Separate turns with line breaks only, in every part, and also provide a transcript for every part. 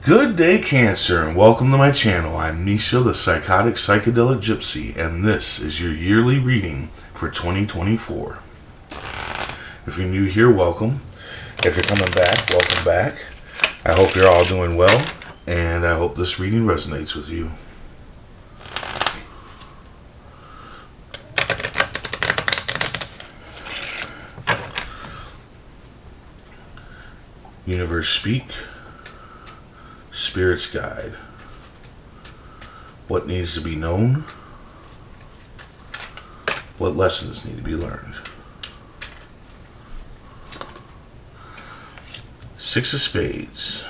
Good day, Cancer, and welcome to my channel. I'm Misha, the Psychotic Psychedelic Gypsy, and this is your yearly reading for 2024. If you're new here, welcome. If you're coming back, welcome back. I hope you're all doing well, and I hope this reading resonates with you. Universe speak. Spirit's guide. What needs to be known? What lessons need to be learned? Six of Spades.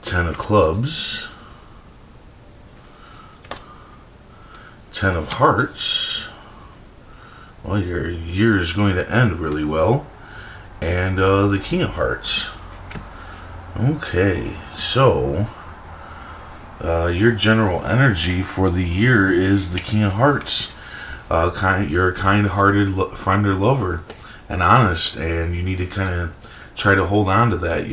10 of Clubs. 10 of Hearts. Well, your year is going to end really well. And the King of Hearts. Okay, so your general energy for the year is the King of Hearts. You're a kind-hearted friend or lover, and honest, and you need to kind of try to hold on to that.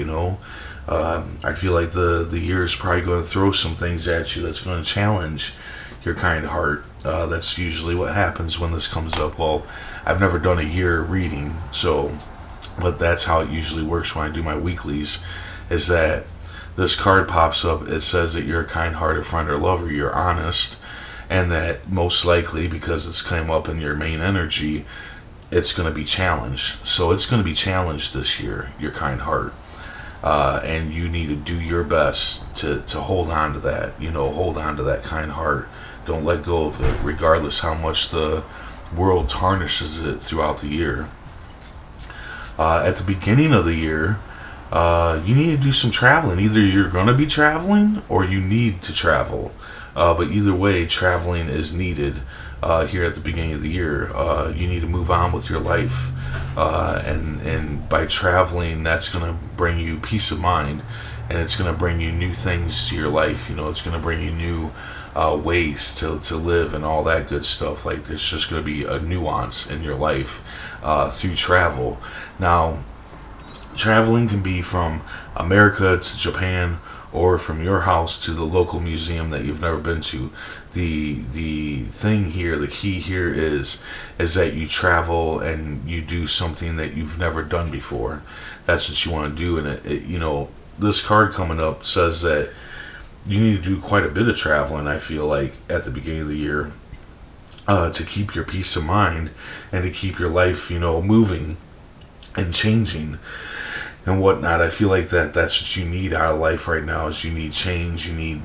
I feel like the year is probably going to throw some things at you that's going to challenge your kind heart. That's usually what happens when this comes up. Well, I've never done a year reading, but that's how it usually works when I do my weeklies, is that this card pops up. It says that you're a kind-hearted friend or lover, you're honest, and that most likely, because it's come up in your main energy, it's going to be challenged. So it's going to be challenged this year, your kind heart. And you need to do your best to hold on to that, hold on to that kind heart. Don't let go of it, regardless how much the world tarnishes it throughout the year. At the beginning of the year, you need to do some traveling. Either you're going to be traveling or you need to travel. But either way, traveling is needed here at the beginning of the year. You need to move on with your life. And by traveling, that's going to bring you peace of mind. And it's going to bring you new things to your life. It's going to bring you new ways to live and all that good stuff. Like, there's just going to be a nuance in your life through travel. Now, traveling can be from America to Japan, or from your house to the local museum that you've never been to. The thing here, the key here is that you travel and you do something that you've never done before. That's what you want to do. And this card coming up says that you need to do quite a bit of traveling, I feel like, at the beginning of the year, to keep your peace of mind and to keep your life, moving and changing and whatnot. I feel like that's what you need out of life right now. Is you need change, you need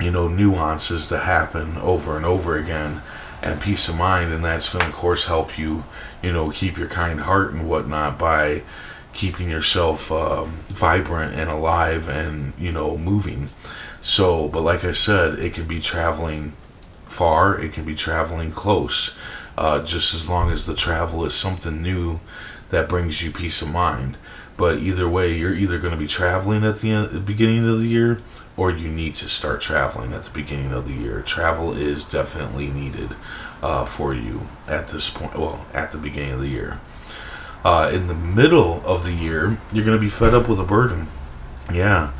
nuances to happen over and over again, and peace of mind. And that's going to, of course, help you keep your kind heart and whatnot by keeping yourself vibrant and alive and moving. So, but like I said, it can be traveling far, it can be traveling close, just as long as the travel is something new that brings you peace of mind. But either way, you're either going to be traveling at the beginning of the year, or you need to start traveling at the beginning of the year. Travel is definitely needed for you at this point. Well, at the beginning of the year. In the middle of the year, you're going to be fed up with a burden. Yeah.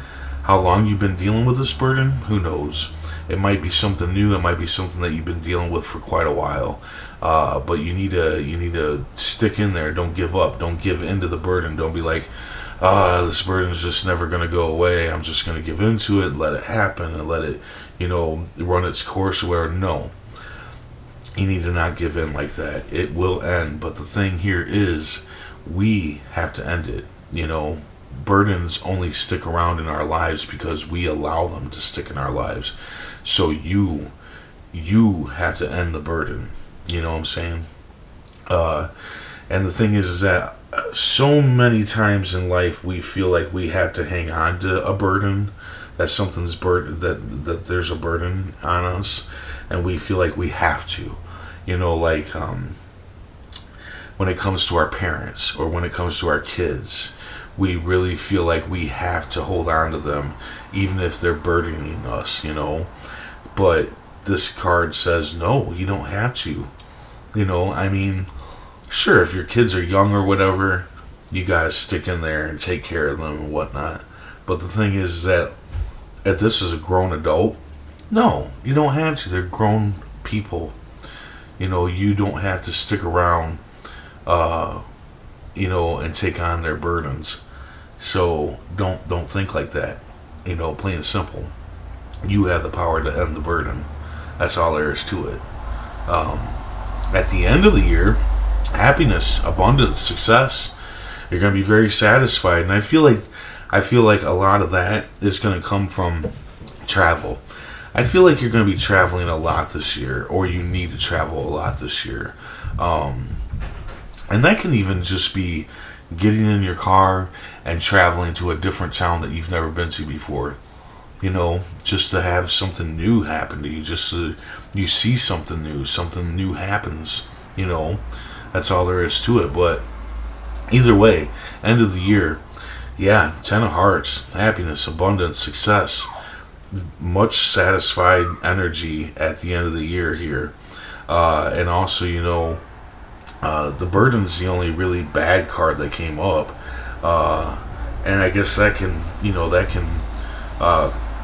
How long you've been dealing with this burden? Who knows? It might be something new. It might be something that you've been dealing with for quite a while. But you need to stick in there. Don't give up. Don't give in to the burden. Don't be like, this burden's just never going to go away. I'm just going to give into it, let it happen, and let it, run its course. Where no, you need to not give in like that. It will end. But the thing here is, we have to end it. Burdens only stick around in our lives because we allow them to stick in our lives. So you have to end the burden. You know what I'm saying? And the thing is that so many times in life we feel like we have to hang on to a burden, that something's burden, that there's a burden on us, and we feel like we have to. Like when it comes to our parents or when it comes to our kids, we really feel like we have to hold on to them, even if they're burdening us, But this card says, no, you don't have to. Sure, if your kids are young or whatever, you guys stick in there and take care of them and whatnot. But the thing is that if this is a grown adult, no, you don't have to. They're grown people. You don't have to stick around, uh, and take on their burdens. So don't think like that. Plain and simple. You have the power to end the burden. That's all there is to it. Um, at the end of the year, happiness, abundance, success. You're going to be very satisfied, and I feel like a lot of that is going to come from travel. I feel like you're going to be traveling a lot this year, or you need to travel a lot this year. And that can even just be getting in your car and traveling to a different town that you've never been to before. Just to have something new happen to you, just so you see something new happens. That's all there is to it. But either way, end of the year, yeah, 10 of hearts, happiness, abundance, success, much satisfied energy at the end of the year here. And also, the burden's the only really bad card that came up. And I guess that can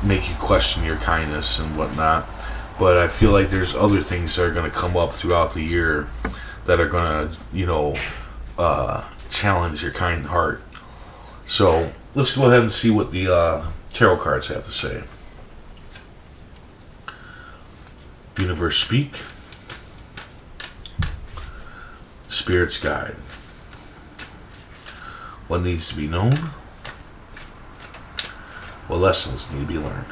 make you question your kindness and whatnot. But I feel like there's other things that are going to come up throughout the year that are going to, challenge your kind heart. So let's go ahead and see what the tarot cards have to say. Universe speak. Spirit's guide. What needs to be known? What lessons need to be learned?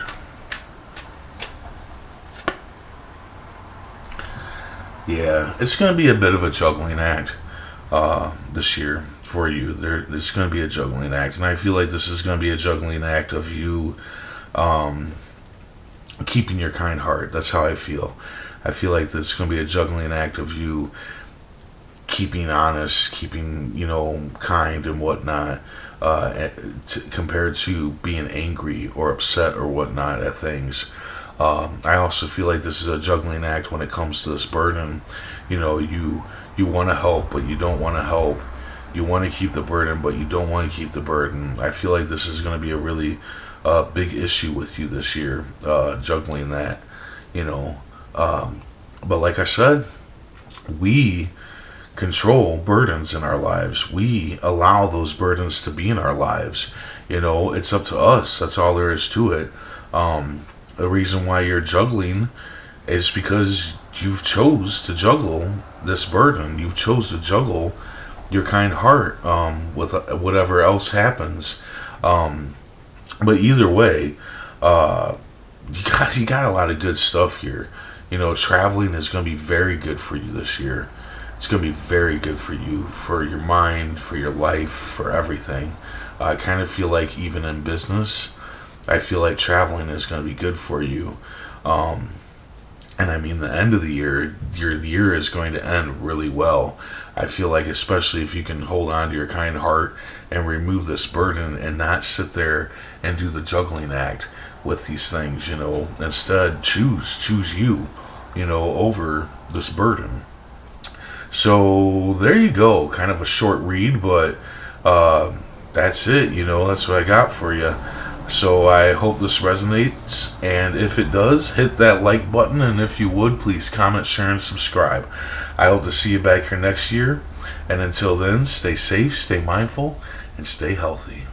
Yeah, it's going to be a bit of a juggling act this year for you. It's going to be a juggling act, and I feel like this is going to be a juggling act of you keeping your kind heart. That's how I feel. I feel like this is going to be a juggling act of you keeping honest, keeping kind and whatnot, compared to being angry or upset or whatnot at things. I also feel like this is a juggling act when it comes to this burden. You want to help, but you don't want to help. You want to keep the burden, but you don't want to keep the burden. I feel like this is going to be a really big issue with you this year, juggling that. But like I said, we control burdens in our lives. We allow those burdens to be in our lives. It's up to us. That's all there is to it. The reason why you're juggling is because you've chose to juggle this burden. You've chose to juggle your kind heart with whatever else happens. But either way, you got a lot of good stuff here. Traveling is going to be very good for you this year. It's going to be very good for you, for your mind, for your life, for everything. I kind of feel like even in business, I feel like traveling is going to be good for you. And I mean, the end of the year, your year is going to end really well. I feel like, especially if you can hold on to your kind heart and remove this burden and not sit there and do the juggling act with these things, instead choose you, over this burden. So there you go, kind of a short read, but that's it, that's what I got for you. So I hope this resonates, and if it does, hit that like button, and if you would, please comment, share, and subscribe. I hope to see you back here next year, and until then, stay safe, stay mindful, and stay healthy.